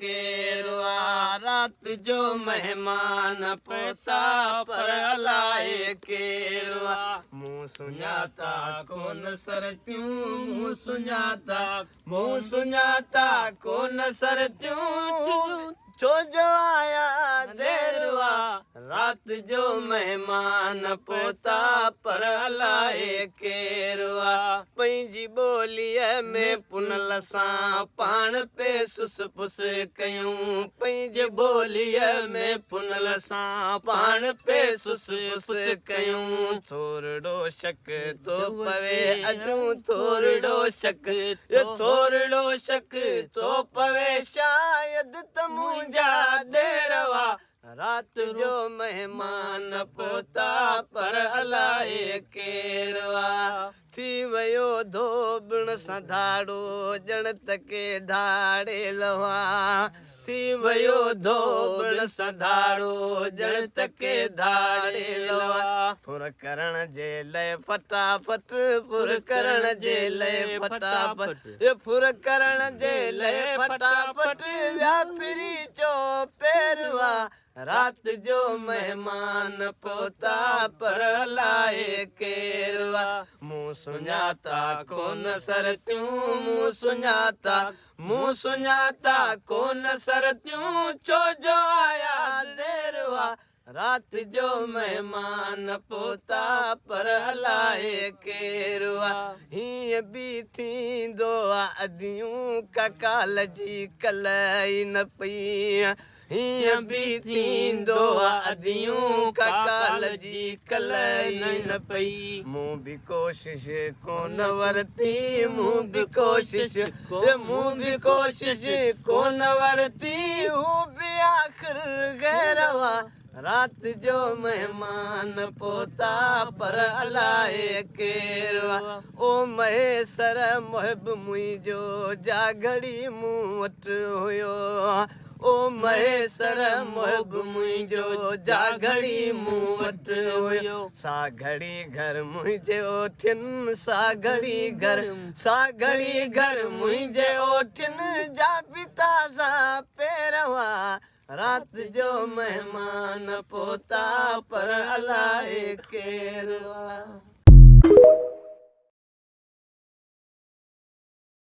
केरवा रात जो मेहमान पोता पर अलाए केरवा मुँह सुञाता कोन सरतियूं मुँह सुञाता कोन सरतियूं छो जो आया देरवा रात जो मेहमान पोता पर अलाए केरवा पंहिंजी ॿोलीअ में पुनल सां पाण पे सुस पुस कयूं पंहिंजी ॿोलीअ में पुनल सां पाण पे सुस पुस कयूं थोरड़ो शक तो पवे अजूं थोरड़ो शक तो पवे शायद त मुंहिंजा देरवा रात जो मेहमान पोता पर अलाए केरवा थी वयो धोबण सधाड़ो जण तके धाड़े लवा थी वयो धोबण सधाड़ो जण तके धाड़े लवा फुर करण जे लय फटाफट फुर करण जे लय फटाफट फुर करण जे लय फटाफट व्यापरी चो पेरवा रात जो मेहमान पोता पर लाए केरवा मुँह सुञाता कोन सरतियूं मुँह सुञाता कोन सरतियूं छो जो आया देरवा रात जो मेहमान पोता पर हलाए केरवा हीअं बि थींदो आहे अदियूं ककाल जी कलई न पई हीअं बि थींदो आहे अदियूं ककाल जी कलई न पई मूं बि कोशिश कोन वरती मूं बि कोशिश कोन वरती हू बि आख़िर गैरवा रात जो मेहमान पोता पर अलाए केरवा ओ महेसर मुहिब मुंहिंजो जागड़ी मूं वटि हुयो ओ महेसर मुहिब मुंहिंजो जागड़ी मूं वटि हुयो सा घड़ी घर मुंहिंजे ओठियुनि सा घड़ी घर मुंहिंजे ओठियुनि जा पिता सां पेरवा रात जो मेहमान पोता पर अलाए केरवा।